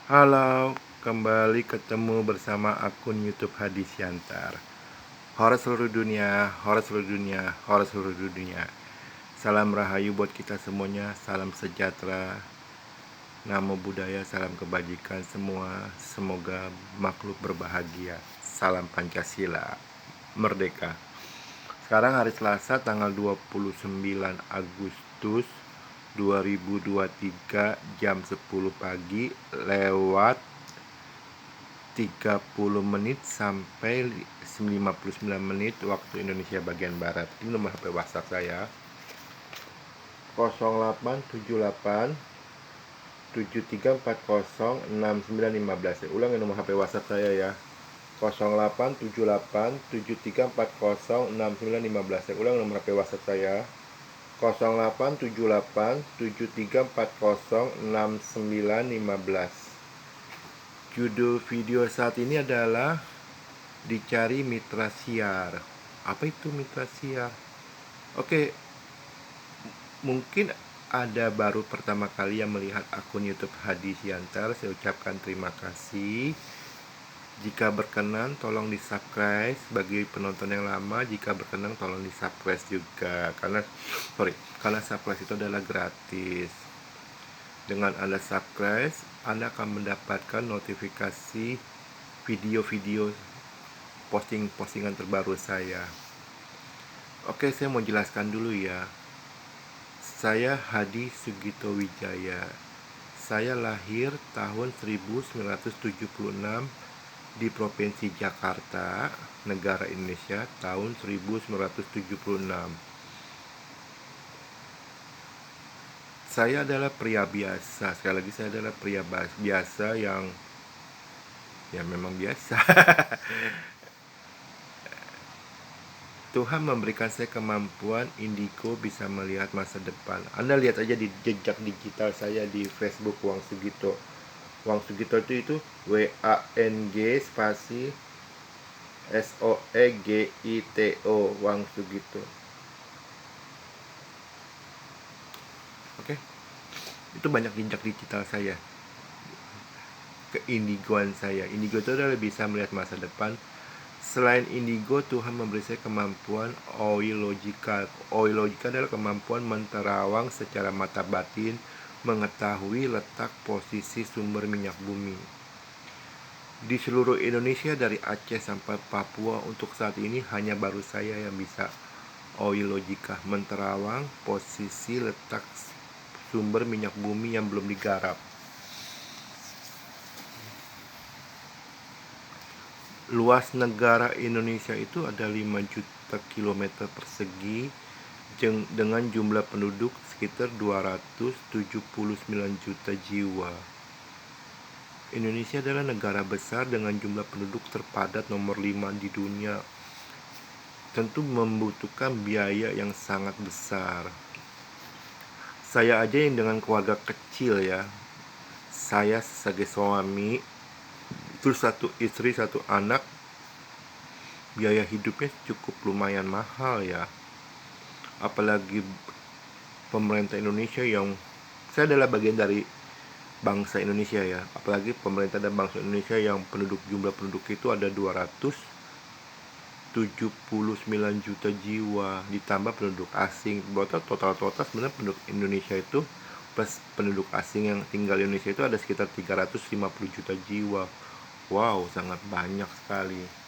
Halo, kembali ketemu bersama akun YouTube Hadi Siantar. Horor seluruh dunia, horor seluruh dunia, horor seluruh dunia. Salam rahayu buat kita semuanya, salam sejahtera, namo buddhaya, salam kebajikan semua. Semoga makhluk berbahagia. Salam Pancasila, merdeka. Sekarang hari Selasa tanggal 29 Agustus 2023 jam 10 pagi lewat 30 menit sampai 59 menit waktu Indonesia bagian Barat. Ini nomor HP WhatsApp saya 0878 7340 6915. Saya ulangi nomor HP WhatsApp saya ya, 0878 7340 6915. Saya ulang nomor HP WhatsApp saya 0878 7340 6915. Judul video saat ini adalah dicari mitra siar. Apa itu mitra siar? Oke, mungkin ada baru pertama kali yang melihat akun YouTube Hadi Siantar. Saya ucapkan terima kasih. Jika berkenan tolong di-subscribe. Bagi penonton yang lama, jika berkenan tolong di-subscribe juga. Karena subscribe itu adalah gratis. Dengan Anda subscribe, Anda akan mendapatkan notifikasi video-video postingan terbaru saya. Oke, saya mau jelaskan dulu ya. Saya Hadi Sugito Wijaya. Saya lahir tahun 1976 di Provinsi Jakarta, negara Indonesia, tahun 1976. Saya adalah pria biasa. Sekali lagi, saya adalah pria biasa yang ya memang biasa. Tuhan memberikan saya kemampuan indigo bisa melihat masa depan. Anda lihat aja di jejak digital saya di Facebook Wang Sugito. Wang Sugito itu WANG spasi SOEGITO, Wang Sugito. Oke. Itu banyak jejak digital saya. Keindigoan saya. Indigo itu adalah bisa melihat masa depan. Selain indigo, Tuhan memberi saya kemampuan oilogika. Oilogika adalah kemampuan menerawang secara mata batin, mengetahui letak posisi sumber minyak bumi di seluruh Indonesia dari Aceh sampai Papua. Untuk saat ini hanya baru saya yang bisa oilogika, menerawang posisi letak sumber minyak bumi yang belum digarap. Luas negara Indonesia itu ada 5 juta kilometer persegi dengan jumlah penduduk sekitar 279 juta jiwa. Indonesia adalah negara besar dengan jumlah penduduk terpadat nomor 5 di dunia. Tentu membutuhkan biaya yang sangat besar. Saya aja yang dengan keluarga kecil ya. Saya sebagai suami, terus 1 istri 1 anak, biaya hidupnya cukup lumayan mahal ya. Apalagi pemerintah Indonesia yang saya adalah bagian dari bangsa Indonesia ya. Apalagi pemerintah dan bangsa Indonesia yang jumlah penduduk itu ada 279 juta jiwa, ditambah penduduk asing. Total sebenarnya penduduk Indonesia itu plus penduduk asing yang tinggal di Indonesia itu ada sekitar 350 juta jiwa. Wow, sangat banyak sekali.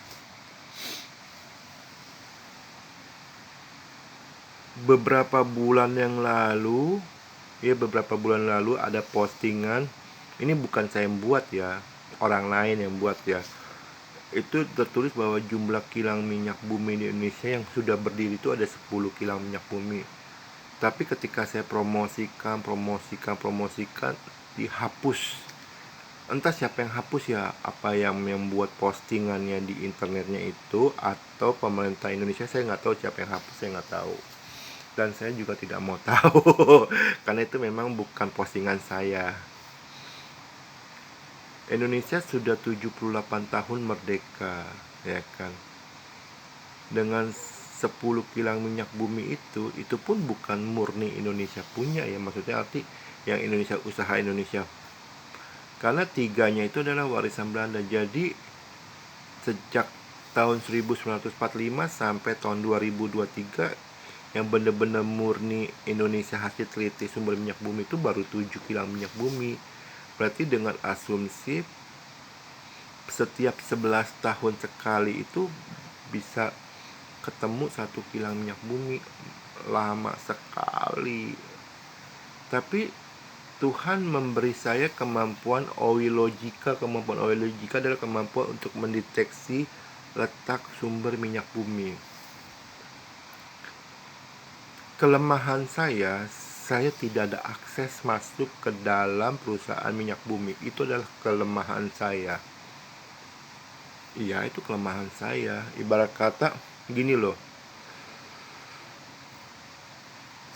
Beberapa bulan lalu ada postingan. Ini bukan saya yang buat ya, orang lain yang buat ya. Itu tertulis bahwa jumlah kilang minyak bumi di Indonesia yang sudah berdiri itu ada 10 kilang minyak bumi. Tapi ketika saya promosikan, dihapus. Entah siapa yang hapus ya, apa yang membuat postingannya di internetnya itu, atau pemerintah Indonesia. Saya nggak tahu siapa yang hapus, saya nggak tahu. Dan saya juga tidak mau tahu karena itu memang bukan postingan saya. Indonesia sudah 78 tahun merdeka, ya kan. Dengan 10 kilang minyak bumi itu pun bukan murni Indonesia punya ya, maksudnya arti yang Indonesia usaha Indonesia Karena tiganya itu adalah warisan Belanda. Jadi sejak tahun 1945 sampai tahun 2023 yang benar-benar murni Indonesia hasil teliti sumber minyak bumi itu baru 7 kilang minyak bumi. Berarti dengan asumsi setiap 11 tahun sekali itu bisa ketemu 1 kilang minyak bumi. Lama sekali. Tapi Tuhan memberi saya kemampuan oilogika. Kemampuan oilogika adalah kemampuan untuk mendeteksi letak sumber minyak bumi. Kelemahan saya tidak ada akses masuk ke dalam perusahaan minyak bumi. Itu adalah kelemahan saya. Iya, itu kelemahan saya. Ibarat kata gini loh.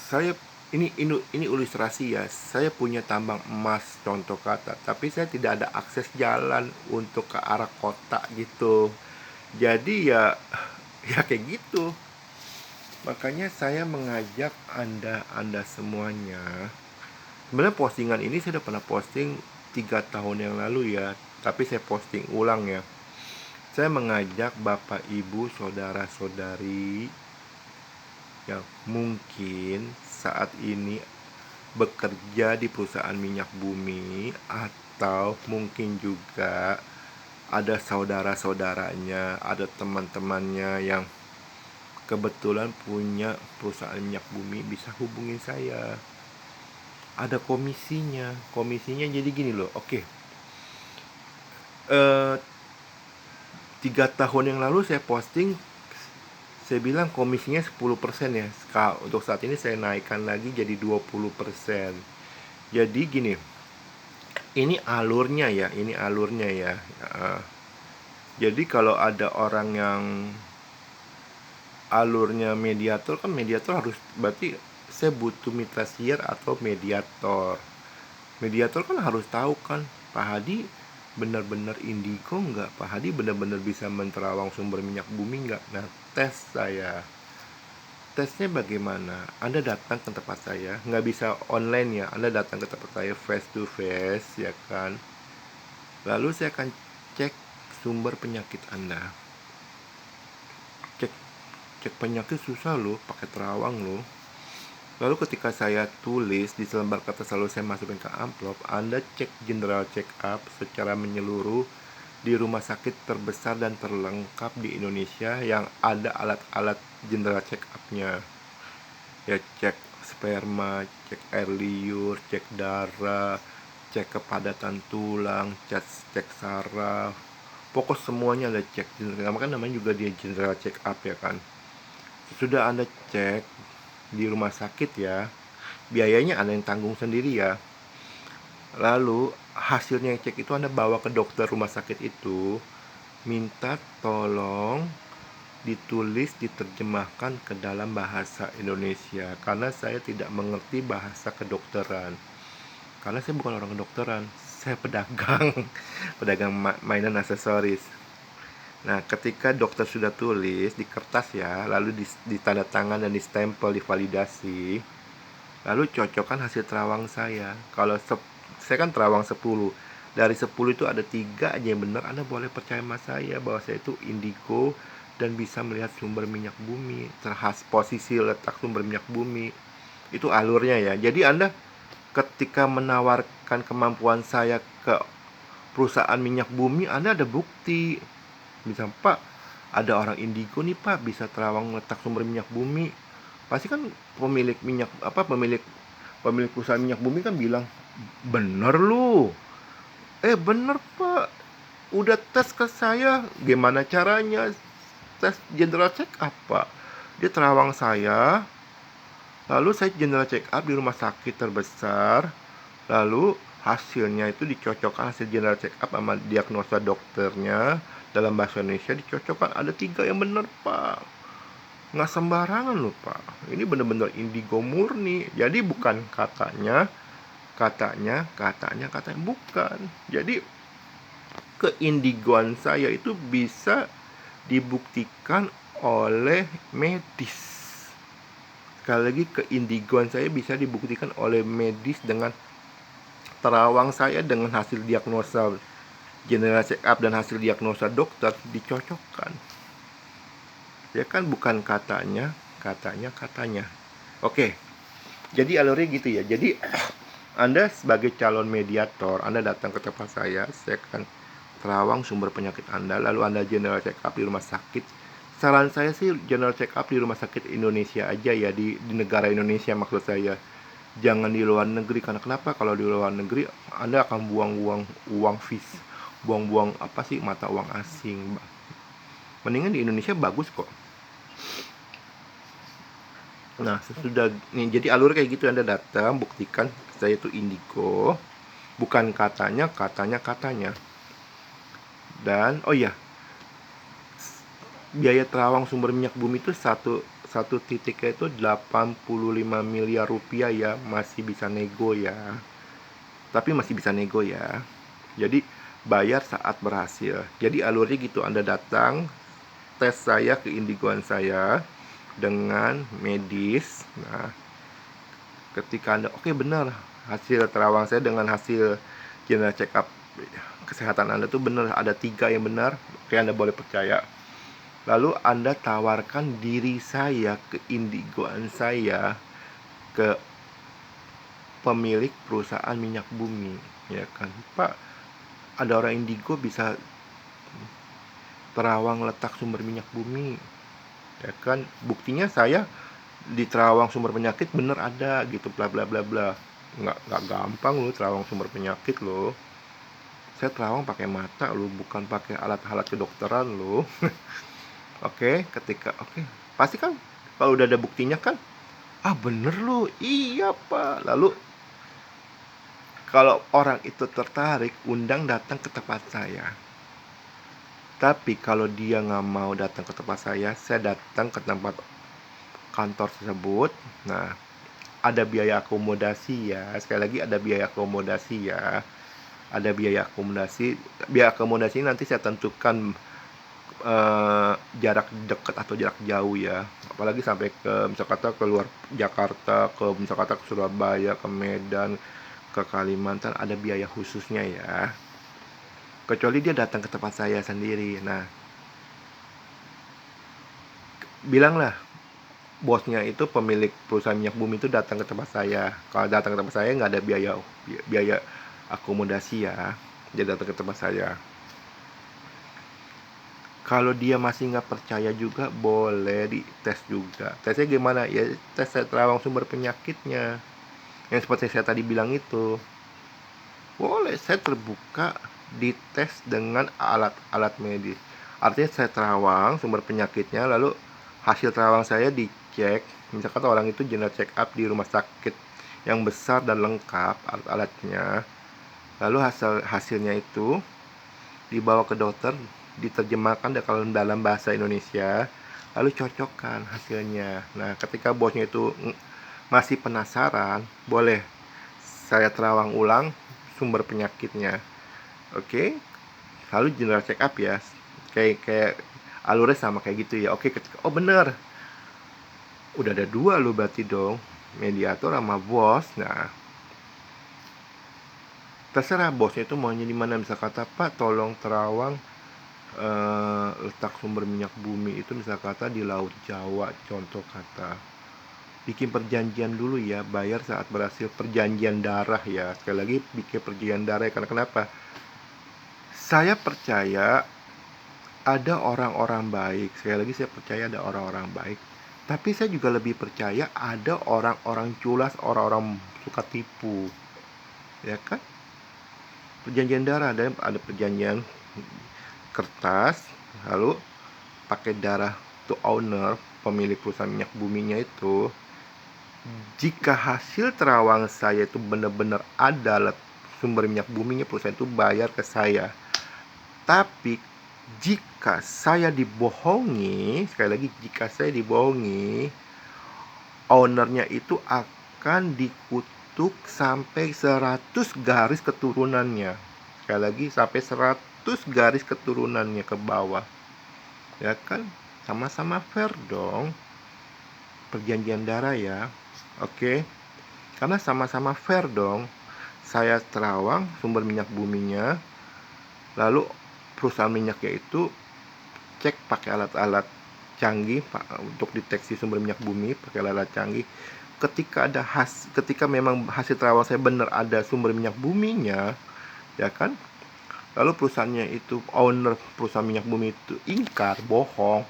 Saya ini ilustrasi ya. Saya punya tambang emas contoh kata, tapi saya tidak ada akses jalan untuk ke arah kota gitu. Jadi ya kayak gitu. Makanya saya mengajak Anda semuanya. Sebenarnya postingan ini saya udah pernah posting 3 tahun yang lalu ya, tapi saya posting ulang ya. Saya mengajak Bapak, Ibu, saudara-saudari yang mungkin saat ini bekerja di perusahaan minyak bumi, atau mungkin juga ada saudara-saudaranya, ada teman-temannya yang kebetulan punya perusahaan minyak bumi, bisa hubungin saya. Ada komisinya jadi gini loh. Oke, 3 tahun yang lalu saya posting, saya bilang komisinya 10% ya. Untuk saat ini saya naikkan lagi jadi 20%. Jadi gini, ini alurnya ya. Jadi kalau ada orang yang alurnya mediator, kan mediator harus, berarti saya butuh mitra siar atau mediator. Mediator kan harus tahu kan, Pak Hadi benar-benar indigo nggak? Pak Hadi benar-benar bisa menterawang sumber minyak bumi nggak? Nah, tesnya bagaimana? Anda datang ke tempat saya, nggak bisa online ya, Anda datang ke tempat saya face to face ya kan. Lalu saya akan cek sumber penyakit Anda. Cek penyakit susah loh, pakai terawang loh. Lalu ketika saya tulis di selembar kertas, lalu saya masukin ke amplop, Anda cek general check up secara menyeluruh di rumah sakit terbesar dan terlengkap di Indonesia yang ada alat-alat general check up-nya. Ya, cek sperma, cek air liur, cek darah, cek kepadatan tulang, cek saraf. Pokok semuanya Anda cek. Namanya juga dia general check up ya kan. Sudah Anda cek di rumah sakit ya, biayanya Anda yang tanggung sendiri ya. Lalu hasilnya cek itu Anda bawa ke dokter rumah sakit itu, minta tolong ditulis, diterjemahkan ke dalam bahasa Indonesia, karena saya tidak mengerti bahasa kedokteran. Karena saya bukan orang kedokteran, saya pedagang pedagang mainan aksesoris. Nah, ketika dokter sudah tulis di kertas ya, lalu ditanda tangan dan distempel, divalidasi, lalu cocokkan hasil terawang saya. Kalau saya kan terawang 10, dari 10 itu ada 3 aja yang benar, Anda boleh percaya sama saya bahwa saya itu indigo dan bisa melihat sumber minyak bumi, posisi letak sumber minyak bumi. Itu alurnya ya. Jadi Anda ketika menawarkan kemampuan saya ke perusahaan minyak bumi, Anda ada bukti. Bisa, Pak, ada orang indigo nih Pak, bisa terawang letak sumber minyak bumi. Pasti kan pemilik perusahaan minyak bumi kan bilang, bener lu. Bener Pak, udah tes ke saya. Gimana caranya? Tes general check up Pak. Dia terawang saya, lalu saya general check up di rumah sakit terbesar. Lalu hasilnya itu dicocokkan, hasil general check up sama diagnosa dokternya dalam bahasa Indonesia dicocokkan. Ada 3 yang benar Pak, nggak sembarangan loh Pak. Ini benar-benar indigo murni. Jadi bukan katanya bukan. Jadi keindigoan saya itu bisa dibuktikan oleh medis. Sekali lagi, keindigoan saya bisa dibuktikan oleh medis dengan terawang saya dengan hasil diagnosa general check up dan hasil diagnosa dokter dicocokkan. Ya kan, bukan katanya. Oke, jadi alurnya gitu ya. Jadi Anda sebagai calon mediator, Anda datang ke tempat saya akan terawang sumber penyakit Anda, lalu Anda general check up di rumah sakit. Saran saya sih general check up di rumah sakit Indonesia aja ya, di negara Indonesia maksud saya. Jangan di luar negeri, karena kenapa? Kalau di luar negeri Anda akan buang-buang uang fees, buang-buang apa sih, mata uang asing. Mendingan di Indonesia bagus kok. Nah, sesudah nih, jadi alur kayak gitu, Anda datang, buktikan saya itu indigo, bukan katanya. Dan oh iya, biaya terawang sumber minyak bumi itu satu titiknya itu 85 miliar rupiah ya, masih bisa nego ya. Tapi masih bisa nego ya. Jadi bayar saat berhasil. Jadi alurnya gitu, Anda datang, tes saya, keindigoan saya dengan medis. Nah, ketika Anda oke, benar hasil terawang saya dengan hasil general check up kesehatan Anda tuh benar, ada 3 yang benar, oke, Anda boleh percaya. Lalu Anda tawarkan diri saya, keindigoan saya, ke pemilik perusahaan minyak bumi, ya kan, Pak, ada orang indigo bisa terawang letak sumber minyak bumi, ya kan, buktinya saya di terawang sumber penyakit bener ada gitu, bla bla bla bla. Nggak gampang loh terawang sumber penyakit loh. Saya terawang pakai mata loh, bukan pakai alat-alat kedokteran loh. Oke, pasti kan kalau udah ada buktinya kan, bener loh, iya Pak. Lalu kalau orang itu tertarik, undang datang ke tempat saya. Tapi kalau dia nggak mau datang ke tempat saya datang ke tempat kantor tersebut. Nah, ada biaya akomodasi ya. Sekali lagi ada biaya akomodasi ya. Ada biaya akomodasi. Biaya akomodasi nanti saya tentukan jarak dekat atau jarak jauh ya. Apalagi sampai ke misal kata ke luar Jakarta, ke misal kata ke Surabaya, ke Medan, ke Kalimantan, ada biaya khususnya ya. Kecuali dia datang ke tempat saya sendiri. Nah, bilanglah bosnya itu, pemilik perusahaan minyak bumi itu datang ke tempat saya. Kalau datang ke tempat saya nggak ada biaya akomodasi ya. Dia datang ke tempat saya. Kalau dia masih nggak percaya juga, boleh dites juga. Tesnya gimana? Ya tes terawang sumber penyakitnya. Yang seperti saya tadi bilang itu. Boleh, saya terbuka dites dengan alat-alat medis. Artinya saya terawang sumber penyakitnya, lalu hasil terawang saya dicek. Misalkan orang itu general check up di rumah sakit yang besar dan lengkap alat-alatnya. Lalu hasilnya itu dibawa ke dokter, diterjemahkan dalam bahasa Indonesia, lalu cocokkan hasilnya. Nah, ketika bosnya itu masih penasaran, boleh saya terawang ulang sumber penyakitnya. Oke, lalu general check up ya, kayak alurnya sama kayak gitu ya. Oke, ketika bener, udah ada 2 lo berarti dong, mediator sama bos. Nah, terserah bosnya itu maunya di mana. Misal kata, Pak, tolong terawang letak sumber minyak bumi itu misal kata di Laut Jawa, contoh kata. Bikin perjanjian dulu ya, bayar saat berhasil, perjanjian darah ya. Sekali lagi, bikin perjanjian darah ya. Karena kenapa? Saya percaya ada orang-orang baik. Sekali lagi, saya percaya ada orang-orang baik. Tapi saya juga lebih percaya ada orang-orang culas, orang-orang suka tipu. Ya kan? Perjanjian darah, ada perjanjian kertas, lalu pakai darah to owner, pemilik perusahaan minyak buminya itu. Jika hasil terawang saya itu benar-benar ada sumber minyak buminya, perusahaan itu bayar ke saya. Tapi jika saya dibohongi, sekali lagi, jika saya dibohongi, ownernya itu akan dikutuk sampai 100 garis keturunannya. Sekali lagi, sampai 100 garis keturunannya ke bawah. Ya kan? Sama-sama fair dong. Perjanjian darah ya. Oke. Karena sama-sama fair dong. saya terawang sumber minyak buminya, lalu perusahaan minyaknya itu cek pakai alat-alat canggih untuk deteksi sumber minyak bumi, pakai alat canggih. Ketika memang hasil terawang saya benar ada sumber minyak buminya, ya kan, lalu perusahaannya itu, owner perusahaan minyak bumi itu ingkar, bohong,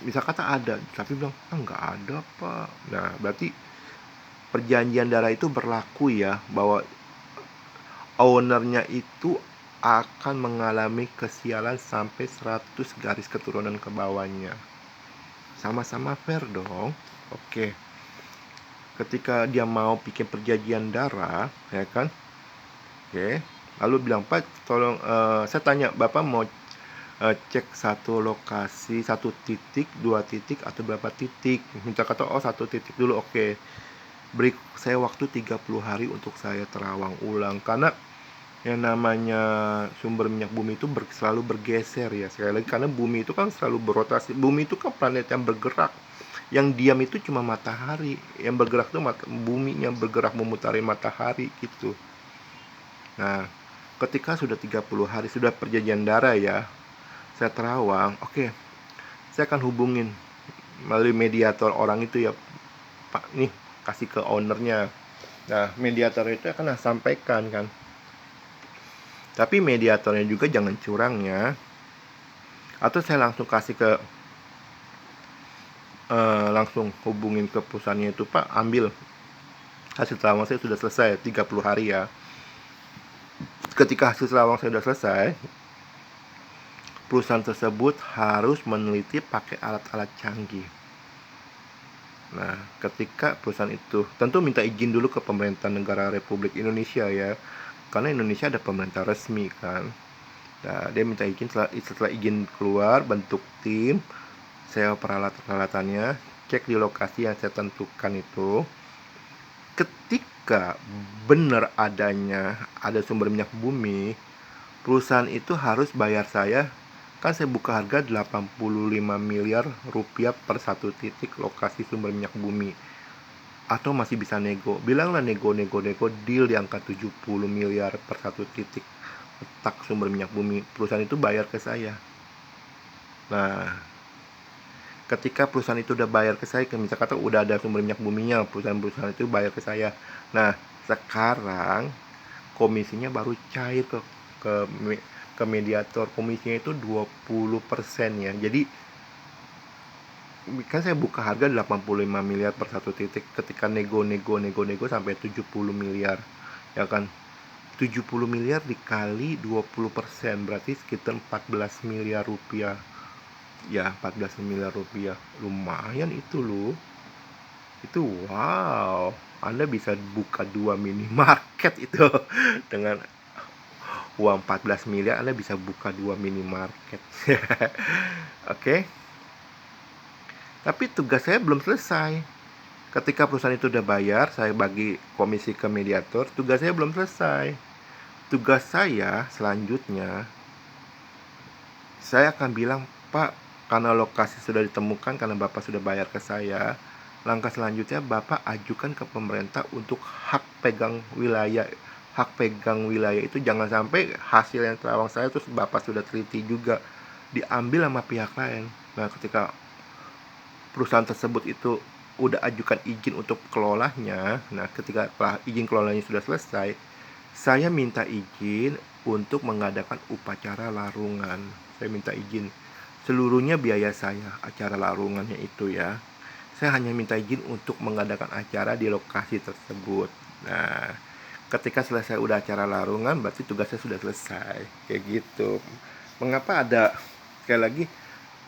bisa kata ada tapi bilang nggak ada pak. Nah berarti perjanjian darah itu berlaku ya, bahwa ownernya itu akan mengalami kesialan sampai 100 garis keturunan ke bawahnya. Sama-sama fair dong. Oke. Ketika dia mau bikin perjanjian darah, ya kan? Oke. Lalu bilang, "Pak, tolong saya tanya, Bapak mau cek satu lokasi, satu titik, dua titik, atau berapa titik?" Minta kata, "Oh, satu titik dulu." Oke. Beri saya waktu 30 hari untuk saya terawang ulang, karena yang namanya sumber minyak bumi itu selalu bergeser ya. Sekali lagi, karena bumi itu kan selalu berotasi. Bumi itu kan planet yang bergerak. Yang diam itu cuma matahari. Yang bergerak itu bumi yang bergerak memutari matahari gitu. Nah, ketika sudah 30 hari, sudah perjanjian darah ya, saya terawang, oke, saya akan hubungin melalui mediator orang itu ya, Pak, nih, kasih ke ownernya. Nah, mediator itu akan sampaikan kan. Tapi mediatornya juga jangan curang ya. Atau saya langsung kasih ke langsung hubungin ke perusahaannya itu, Pak, ambil hasil terawang saya sudah selesai 30 hari ya. Ketika hasil terawang saya sudah selesai, perusahaan tersebut harus meneliti pakai alat-alat canggih. Nah, ketika perusahaan itu tentu minta izin dulu ke pemerintah negara Republik Indonesia ya, karena Indonesia ada pemerintah resmi kan. Nah, dia minta izin, setelah izin keluar, bentuk tim, sewa peralatan-peralatannya, cek di lokasi yang saya tentukan itu. Ketika benar ada sumber minyak bumi, perusahaan itu harus bayar saya, kan saya buka harga 85 miliar rupiah per satu titik lokasi sumber minyak bumi. Atau masih bisa nego, bilanglah nego, deal di angka 70 miliar per satu titik letak sumber minyak bumi, perusahaan itu bayar ke saya. Nah, ketika perusahaan itu udah bayar ke saya, misalnya kata udah ada sumber minyak buminya, perusahaan itu bayar ke saya. Nah, sekarang komisinya baru cair ke ke mediator. Komisinya itu 20% ya. Jadi kan saya buka harga 85 miliar per satu titik, ketika nego sampai 70 miliar ya kan. 70 miliar dikali 20%, berarti sekitar 14 miliar rupiah. Ya, 14 miliar rupiah. Lumayan itu loh. Itu wow. Anda bisa buka 2 minimarket itu. Dengan uang 14 miliar Anda bisa buka 2 minimarket. Oke. Tapi tugas saya belum selesai. Ketika perusahaan itu udah bayar, saya bagi komisi ke mediator, tugas saya belum selesai. Tugas saya selanjutnya, saya akan bilang, Pak, karena lokasi sudah ditemukan, karena Bapak sudah bayar ke saya, langkah selanjutnya Bapak ajukan ke pemerintah untuk hak pegang wilayah. Hak pegang wilayah itu jangan sampai hasil yang terawang saya terus Bapak sudah teliti juga diambil sama pihak lain. Nah, ketika perusahaan tersebut itu udah ajukan izin untuk kelolanya, nah ketika izin kelolanya sudah selesai, saya minta izin untuk mengadakan upacara larungan. Saya minta izin, seluruhnya biaya saya, acara larungannya itu ya. Saya hanya minta izin untuk mengadakan acara di lokasi tersebut. Nah, ketika selesai udah acara larungan, berarti tugasnya sudah selesai. Kayak gitu. Mengapa ada, sekali lagi,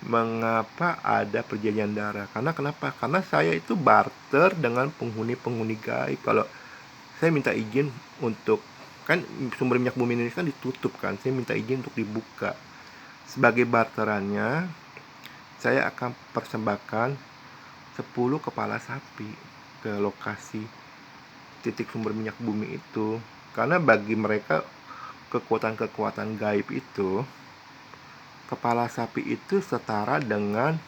mengapa ada perjanjian darah? Karena kenapa? Karena saya itu barter dengan penghuni-penghuni gaib. Kalau saya minta izin untuk, kan sumber minyak bumi Indonesia kan ditutup kan, saya minta izin untuk dibuka. Sebagai barterannya, saya akan persembahkan 10 kepala sapi ke lokasi titik sumber minyak bumi itu. Karena bagi mereka, kekuatan-kekuatan gaib itu, kepala sapi itu setara dengan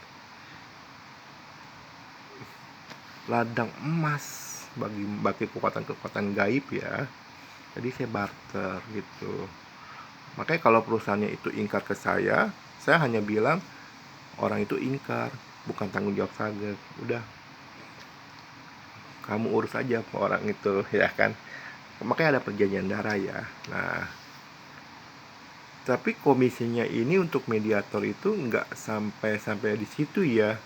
ladang emas bagi kekuatan-kekuatan gaib ya. jadi saya barter gitu. Makanya kalau perusahaannya itu ingkar ke saya hanya bilang orang itu ingkar, bukan tanggung jawab saya. Udah, kamu urus aja orang itu, ya kan. Makanya ada perjanjian darah ya. Nah, tapi komisinya ini untuk mediator itu nggak sampai di situ ya.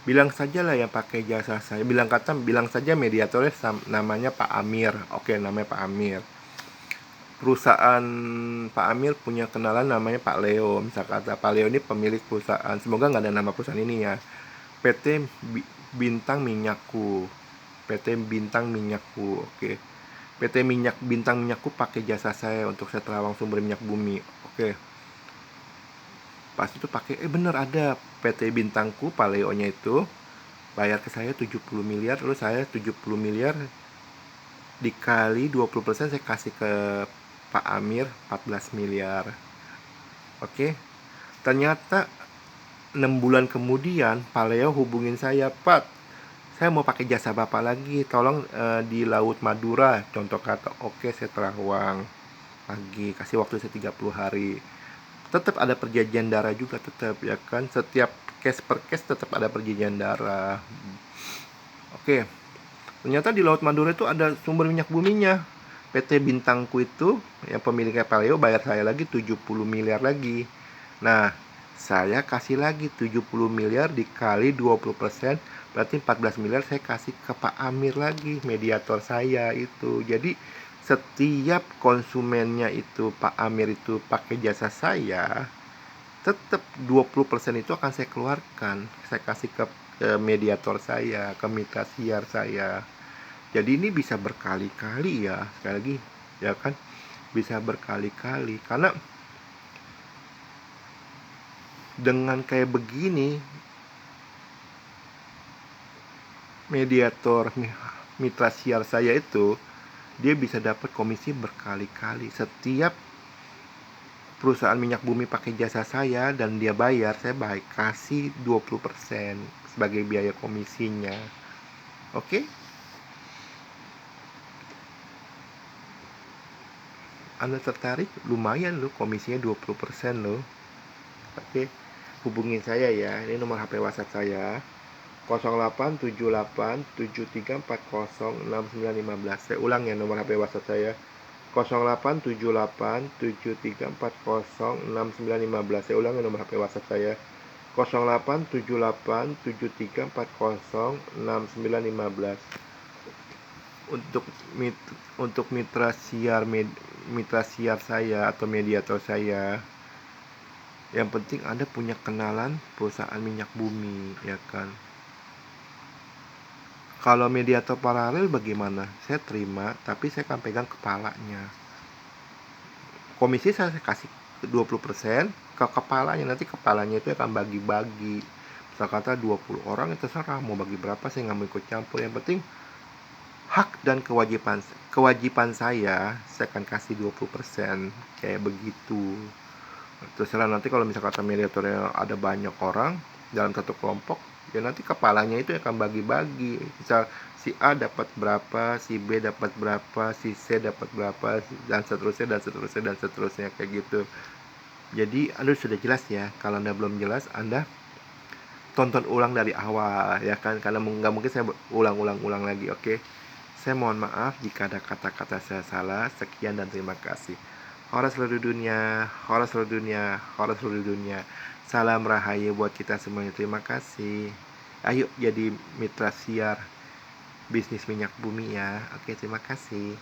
Bilang saja lah yang pakai jasa saya, bilang saja mediatornya namanya Pak Amir. Oke, namanya Pak Amir. Perusahaan Pak Amir punya kenalan namanya Pak Leo. Misal kata Pak Leo ini pemilik perusahaan, semoga nggak ada nama perusahaan ini ya, PT Bintang Minyakku. PT Bintang Minyakku, oke. PT Bintang Minyakku pakai jasa saya untuk saya terawang sumber minyak bumi. Oke. Pas itu pakai, bener ada PT Bintangku, Pak Leo-nya itu bayar ke saya 70 miliar, lalu saya 70 miliar dikali 20% saya kasih ke Pak Amir 14 miliar. Oke. Ternyata 6 bulan kemudian Pak Leo hubungin saya, Pak, saya mau pakai jasa Bapak lagi, tolong di Laut Madura, contoh kata. Oke, saya terawang lagi, kasih waktu saya 30 hari. Tetap ada perjanjian darah juga, tetap ya kan, setiap case per case tetap ada perjanjian darah. Oke. Ternyata di Laut Madura itu ada sumber minyak buminya. PT Bintangku itu yang pemiliknya Paleo bayar saya lagi 70 miliar lagi. Nah, saya kasih lagi 70 miliar dikali 20%, berarti 14 miliar saya kasih ke Pak Amir lagi, mediator saya itu. Jadi setiap konsumennya itu Pak Amir itu pakai jasa saya, tetap 20% itu akan saya keluarkan. Saya kasih ke mediator saya, ke mitra siar saya. Jadi ini bisa berkali-kali ya, sekali lagi ya kan, bisa berkali-kali. Karena dengan kayak begini, mediator mitra siar saya itu dia bisa dapat komisi berkali-kali. Setiap perusahaan minyak bumi pakai jasa saya dan dia bayar, saya baik kasih 20% sebagai biaya komisinya. Oke? Anda tertarik? Lumayan loh, komisinya 20% loh. Oke, hubungin saya ya. Ini nomor HP WhatsApp saya, 087873406915. Saya ulang ya nomor HP WhatsApp saya, 087873406915. Saya ulang ya nomor HP WhatsApp saya, 087873406915. Untuk mitra siar saya atau mediator saya, yang penting Anda punya kenalan perusahaan minyak bumi, ya kan. Kalau mediator paralel bagaimana? Saya terima, tapi saya akan pegang kepalanya. Komisi saya kasih 20% ke kepalanya, nanti kepalanya itu akan bagi-bagi. Misal kata 20 orang, itu terserah mau bagi berapa, saya nggak mau ikut campur. Yang penting hak dan kewajiban saya akan kasih 20%, kayak begitu. Terserah nanti kalau misalkan kata mediatornya ada banyak orang dalam satu kelompok, ya nanti kepalanya itu akan bagi-bagi. Misal si A dapat berapa, si B dapat berapa, si C dapat berapa, dan seterusnya kayak gitu. Jadi Anda sudah jelas ya. Kalau Anda belum jelas, Anda tonton ulang dari awal ya kan, karena nggak mungkin saya ulang-ulang lagi. Oke, saya mohon maaf jika ada kata-kata saya salah. Sekian dan terima kasih. Hora seluruh dunia, hora seluruh dunia, hora seluruh dunia. Salam rahayu buat kita semuanya. Terima kasih. Ayo jadi mitra siar bisnis minyak bumi ya. Oke, terima kasih.